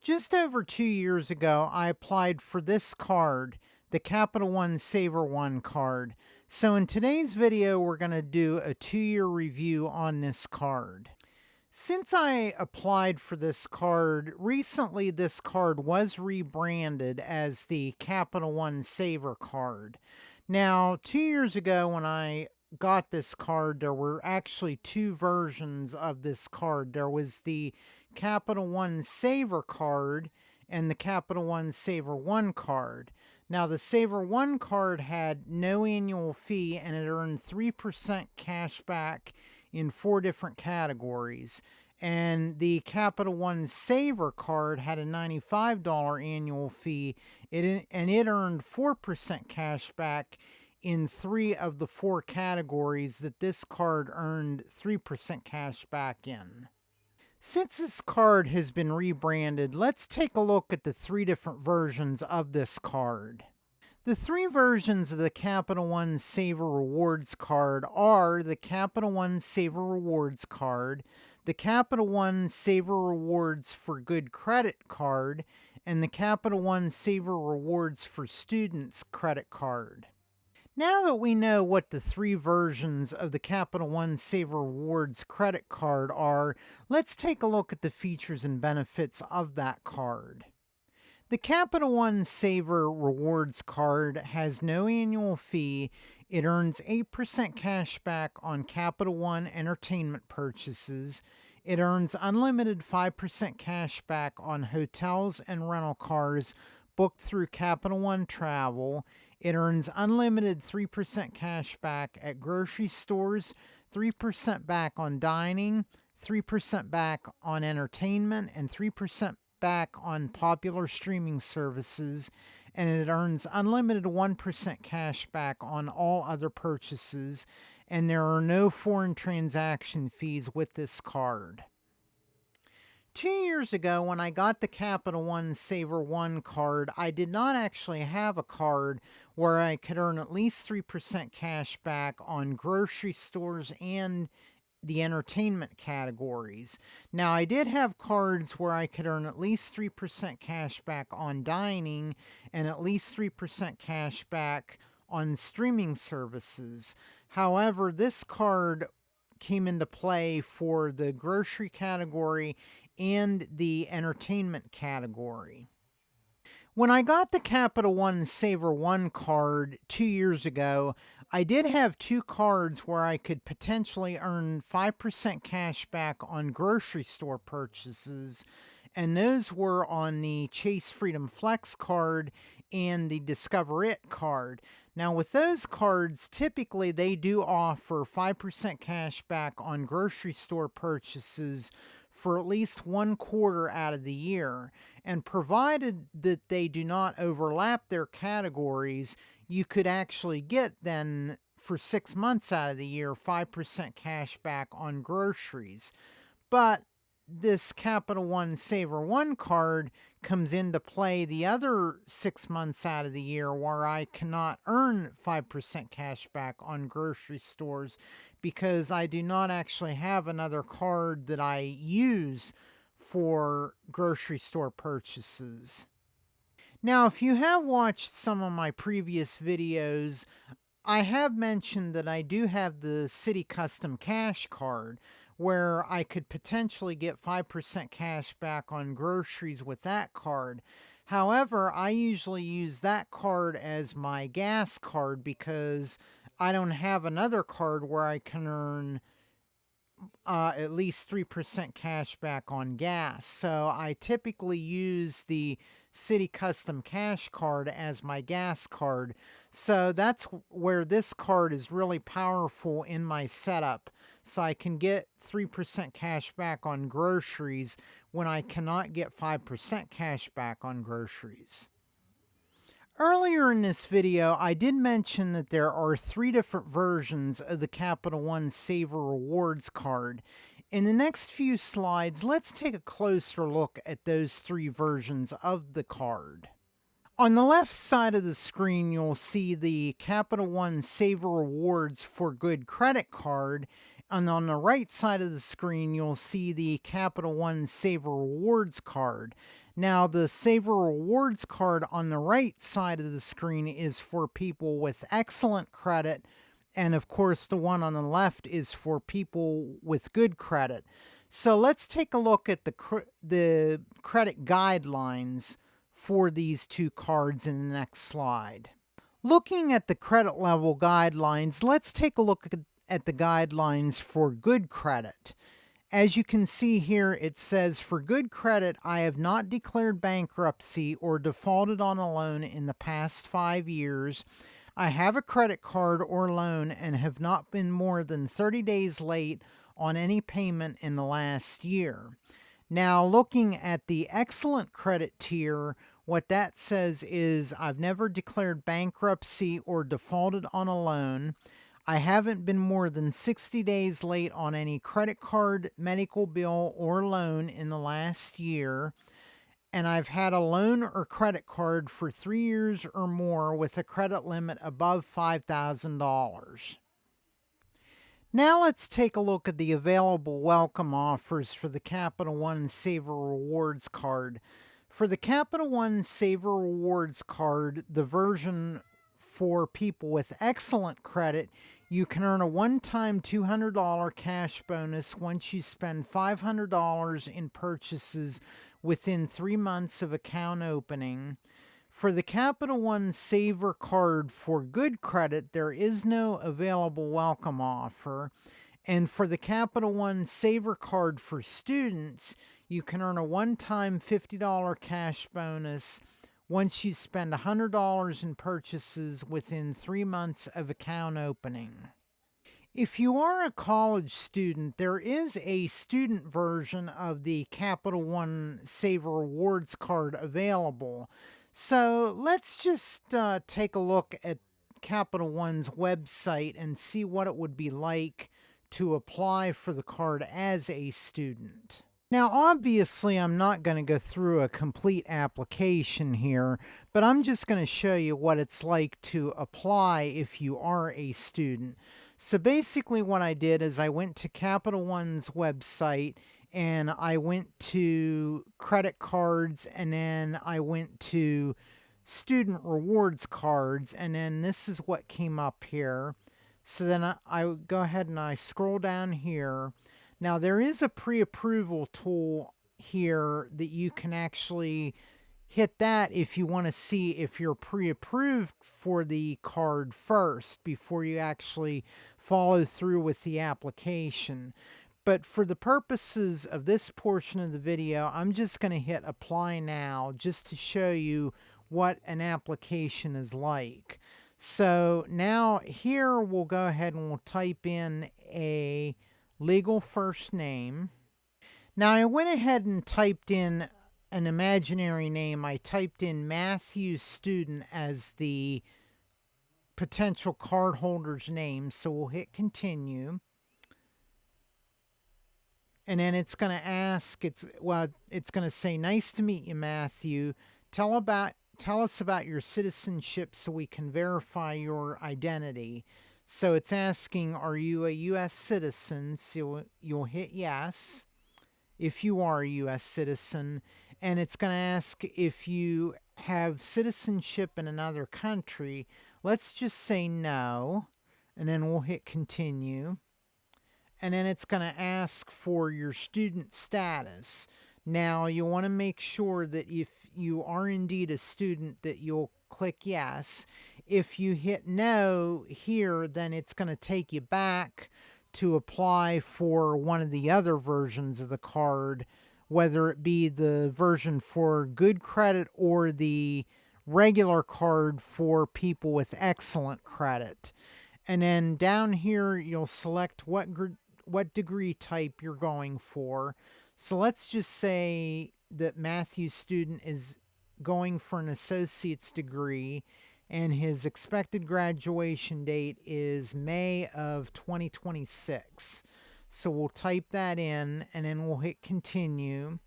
Just over 2 years ago, I applied for this card, the Capital One SavorOne card. So in today's video, we're going to do a 2-year review on this card. Since I applied for this card, recently this card was rebranded as the Capital One Savor Card. Now, 2 years ago when I got this card, there were actually two versions of this card. There was the Capital One Savor Card and the Capital One SavorOne card. Now, the SavorOne card had no annual fee and it earned 3% cash back in 4 different categories. And the Capital One Savor card had a $95 annual fee, and it earned 4% cash back in 3 of the 4 categories that this card earned 3% cash back in. Since this card has been rebranded, let's take a look at the 3 different versions of this card. The 3 versions of the Capital One Savor Rewards card are the Capital One Savor Rewards card, the Capital One Savor Rewards for Good Credit card, and the Capital One Savor Rewards for Students credit card. Now that we know what the 3 versions of the Capital One Savor Rewards credit card are, let's take a look at the features and benefits of that card. The Capital One Savor Rewards card has no annual fee. It earns 8% cash back on Capital One entertainment purchases. It earns unlimited 5% cash back on hotels and rental cars booked through Capital One Travel. It earns unlimited 3% cash back at grocery stores, 3% back on dining, 3% back on entertainment, and 3% back on popular streaming services, and it earns unlimited 1% cash back on all other purchases, and there are no foreign transaction fees with this card. 2 years ago, when I got the Capital One SavorOne card, I did not actually have a card where I could earn at least 3% cash back on grocery stores and the entertainment categories. Now, I did have cards where I could earn at least 3% cash back on dining and at least 3% cash back on streaming services. However, this card came into play for the grocery category and the entertainment category. When I got the Capital One SavorOne card 2 years ago, I did have 2 cards where I could potentially earn 5% cash back on grocery store purchases, and those were on the Chase Freedom Flex card and the Discover It card. Now, with those cards, typically they do offer 5% cash back on grocery store purchases for at least 1 quarter out of the year, and provided that they do not overlap their categories, you could actually get then for 6 months out of the year 5% cash back on groceries. But this Capital One SavorOne card comes into play the other 6 months out of the year where I cannot earn 5% cash back on grocery stores because I do not actually have another card that I use for grocery store purchases. Now, if you have watched some of my previous videos, I have mentioned that I do have the City Custom Cash card where I could potentially get 5% cash back on groceries with that card. However, I usually use that card as my gas card because I don't have another card where I can earn at least 3% cash back on gas. So I typically use the City Custom Cash card as my gas card. So that's where this card is really powerful in my setup. So I can get 3% cash back on groceries when I cannot get 5% cash back on groceries. Earlier in this video, I did mention that there are 3 different versions of the Capital One Savor Rewards card. In the next few slides, let's take a closer look at those 3 versions of the card. On the left side of the screen, you'll see the Capital One Savor Rewards for Good credit card, and on the right side of the screen, you'll see the Capital One Savor Rewards card. Now, the Savor Rewards card on the right side of the screen is for people with excellent credit, and of course, the one on the left is for people with good credit. So let's take a look at the credit guidelines for these two cards in the next slide. Looking at the credit level guidelines, let's take a look at the guidelines for good credit. As you can see here, it says, for good credit, I have not declared bankruptcy or defaulted on a loan in the past 5 years. I have a credit card or loan and have not been more than 30 days late on any payment in the last year. Now, looking at the excellent credit tier, what that says is I've never declared bankruptcy or defaulted on a loan. I haven't been more than 60 days late on any credit card, medical bill, or loan in the last year. And I've had a loan or credit card for 3 years or more with a credit limit above $5,000. Now let's take a look at the available welcome offers for the Capital One Savor Rewards card. For the Capital One Savor Rewards card, the version for people with excellent credit, you can earn a one-time $200 cash bonus once you spend $500 in purchases within 3 months of account opening. For the Capital One Savor card for good credit, there is no available welcome offer. And for the Capital One Savor card for students, you can earn a one-time $50 cash bonus once you spend $100 in purchases within 3 months of account opening. If you are a college student, there is a student version of the Capital One Savor Rewards card available. So let's just take a look at Capital One's website and see what it would be like to apply for the card as a student. Now, obviously, I'm not going to go through a complete application here, but I'm just going to show you what it's like to apply if you are a student. So basically what I did is I went to Capital One's website and I went to credit cards, and then I went to student rewards cards, and then this is what came up here. So then I go ahead and I scroll down here. Now there is a pre-approval tool here that you can actually hit that if you want to see if you're pre-approved for the card first before you actually follow through with the application. But for the purposes of this portion of the video, I'm just going to hit apply now just to show you what an application is like. So now here we'll go ahead and we'll type in a legal first name. Now I went ahead and typed in an imaginary name. I typed in Matthew Student as the potential cardholder's name. So we'll hit continue. And then it's going to ask, it's going to say, nice to meet you, Matthew. Tell us about your citizenship so we can verify your identity. So it's asking, are you a U.S. citizen? So you'll hit yes if you are a U.S. citizen. And it's going to ask if you have citizenship in another country. Let's just say no. And then we'll hit continue. And then it's going to ask for your student status. Now, you want to make sure that if you are indeed a student that you'll click yes. If you hit no here, then it's going to take you back to apply for one of the other versions of the card, whether it be the version for good credit or the regular card for people with excellent credit. And then down here, you'll select what degree type you're going for. So let's just say that Matthew's student is going for an associate's degree and his expected graduation date is May of 2026. So we'll type that in and then we'll hit continue.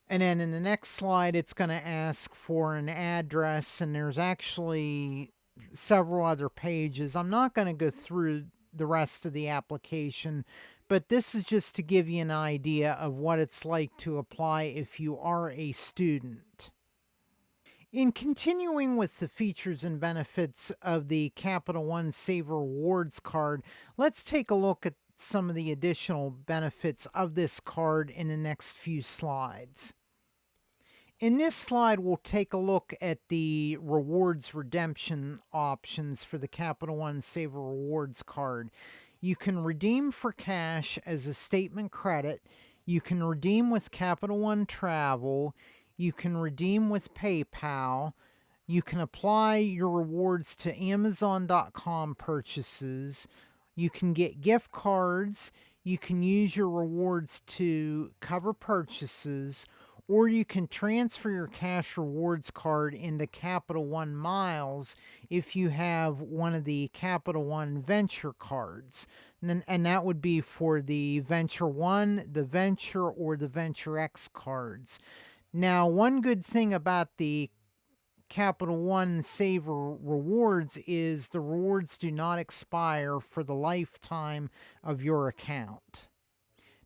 And then in the next slide, it's going to ask for an address, and there's actually several other pages. I'm not going to go through the rest of the application, but this is just to give you an idea of what it's like to apply if you are a student. In continuing with the features and benefits of the Capital One Savor Rewards card, let's take a look at some of the additional benefits of this card in the next few slides. In this slide, we'll take a look at the rewards redemption options for the Capital One Savor Rewards card. You can redeem for cash as a statement credit. You can redeem with Capital One Travel. You can redeem with PayPal. You can apply your rewards to Amazon.com purchases. You can get gift cards. You can use your rewards to cover purchases, or you can transfer your cash rewards card into Capital One Miles if you have one of the Capital One Venture cards. And that would be for the Venture One, the Venture, or the Venture X cards. Now, one good thing about the Capital One Savor Rewards is the rewards do not expire for the lifetime of your account.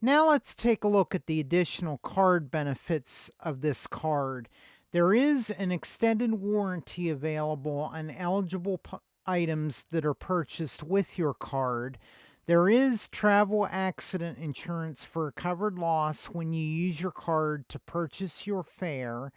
Now let's take a look at the additional card benefits of this card. There is an extended warranty available on eligible items that are purchased with your card. There is travel accident insurance for covered loss when you use your card to purchase your fare.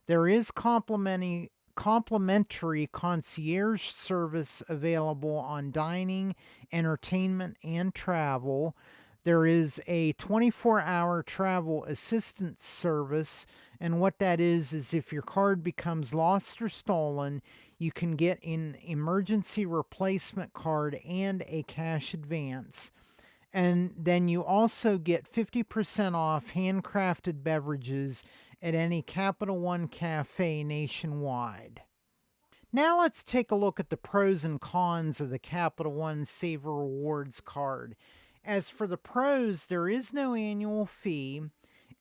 There is complimentary concierge service available on dining, entertainment, and travel. There is a 24-hour travel assistance service, and what that is if your card becomes lost or stolen, you can get an emergency replacement card and a cash advance. And then you also get 50% off handcrafted beverages at any Capital One cafe nationwide. Now let's take a look at the pros and cons of the Capital One Savor Rewards card. As for the pros, there is no annual fee.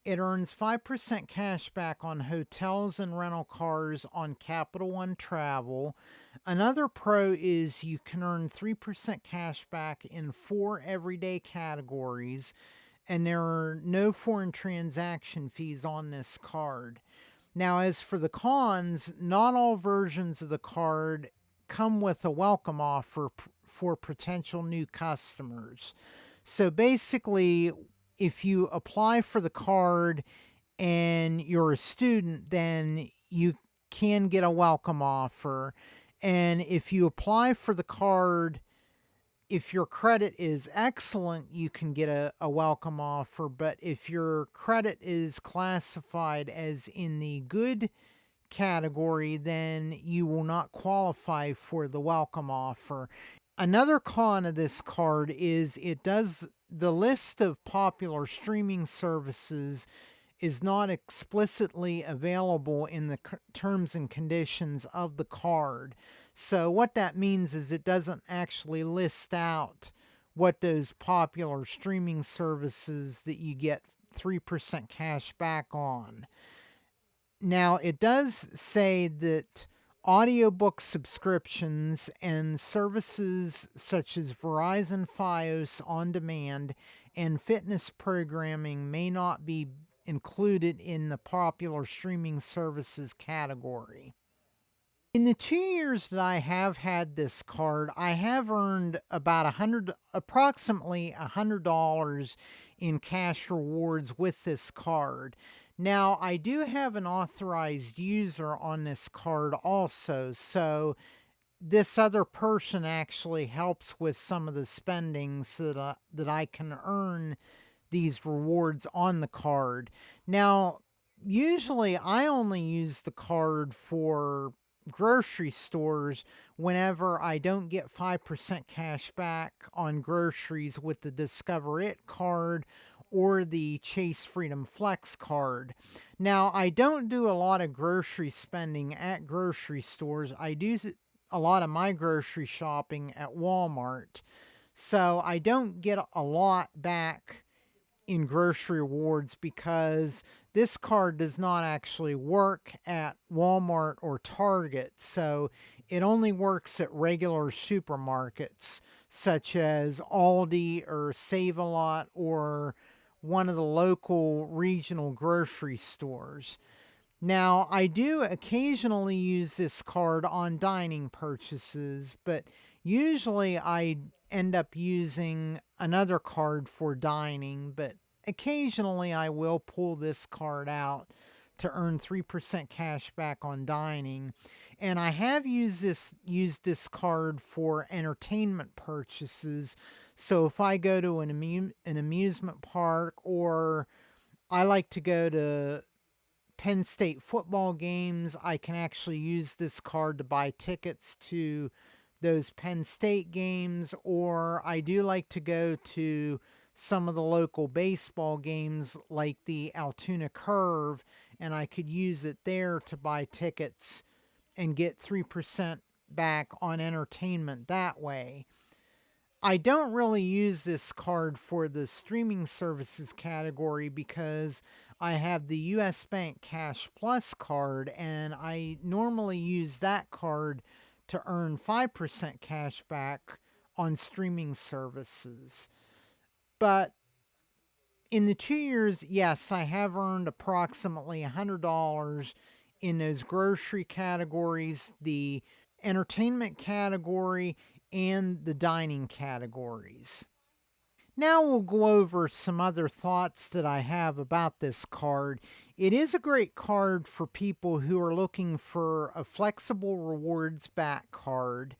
It earns 5% cash back on hotels and rental cars on Capital One Travel. Another pro is you can earn 3% cash back in 4 everyday categories, and there are no foreign transaction fees on this card. Now, as for the cons, not all versions of the card come with a welcome offer for potential new customers. So basically, if you apply for the card and you're a student, then you can get a welcome offer. And if you apply for the card, if your credit is excellent, you can get a welcome offer. But if your credit is classified as in the good category, then you will not qualify for the welcome offer. Another con of this card is the list of popular streaming services is not explicitly available in the terms and conditions of the card. So what that means is it doesn't actually list out what those popular streaming services that you get 3% cash back on. Now, it does say that audiobook subscriptions and services such as Verizon Fios On Demand and fitness programming may not be included in the popular streaming services category. In the 2 years that I have had this card, I have earned about approximately $100 in cash rewards with this card. Now, I do have an authorized user on this card also, so this other person actually helps with some of the spending so that I can earn these rewards on the card. Now, usually I only use the card for grocery stores whenever I don't get 5% cash back on groceries with the Discover It card or the Chase Freedom Flex card. Now, I don't do a lot of grocery spending at grocery stores. I do a lot of my grocery shopping at Walmart. So I don't get a lot back in grocery rewards because this card does not actually work at Walmart or Target. So it only works at regular supermarkets. such as Aldi or Save-A-Lot or one of the local regional grocery stores. Now, I do occasionally use this card on dining purchases, but usually I end up using another card for dining, but occasionally I will pull this card out to earn 3% cash back on dining. And I have used this card for entertainment purchases. So if I go to an amusement park, or I like to go to Penn State football games, I can actually use this card to buy tickets to those Penn State games, or I do like to go to some of the local baseball games like the Altoona Curve, and I could use it there to buy tickets and get 3% back on entertainment that way. I don't really use this card for the streaming services category because I have the US Bank Cash Plus card, and I normally use that card to earn 5% cash back on streaming services. But in the 2 years, yes, I have earned approximately $100 in those grocery categories, the entertainment category, and the dining categories. Now we'll go over some other thoughts that I have about this card. It is a great card for people who are looking for a flexible rewards back card.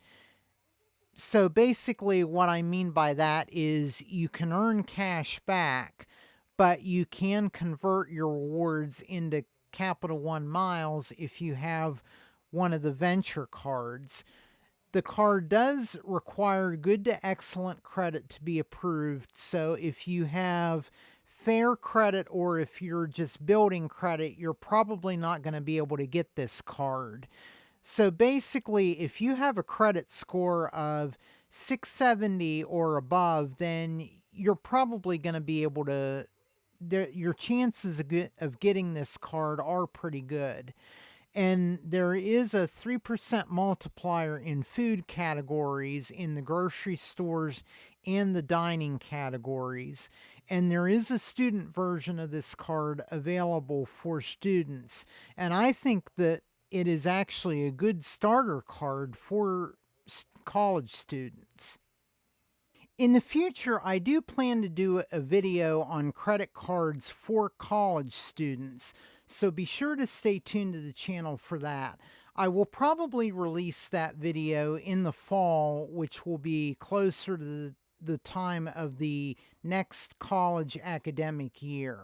So basically what I mean by that is you can earn cash back, but you can convert your rewards into Capital One miles if you have one of the venture cards. The card does require good to excellent credit to be approved. So if you have fair credit, or if you're just building credit, you're probably not going to be able to get this card. So basically, if you have a credit score of 670 or above, then you're probably going to be able to, your chances of getting this card are pretty good. And there is a 3% multiplier in food categories in the grocery stores and the dining categories. And there is a student version of this card available for students. And I think that it is actually a good starter card for college students. In the future, I do plan to do a video on credit cards for college students, so be sure to stay tuned to the channel for that. I will probably release that video in the fall, which will be closer to the time of the next college academic year.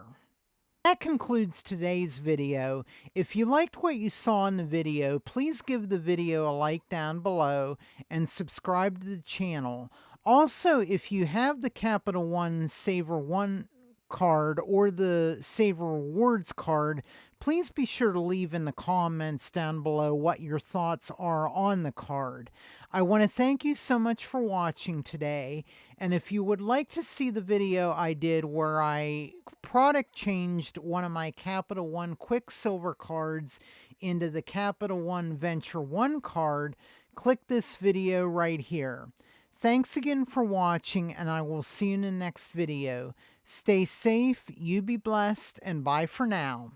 That concludes today's video. If you liked what you saw in the video, please give the video a like down below and subscribe to the channel. Also, if you have the Capital One SavorOne card or the Savor Rewards card, please be sure to leave in the comments down below what your thoughts are on the card. I want to thank you so much for watching today, and if you would like to see the video I did where I product changed one of my Capital One Quicksilver cards into the Capital One Venture One card, click this video right here. Thanks again for watching, and I will see you in the next video. Stay safe, you be blessed, and bye for now.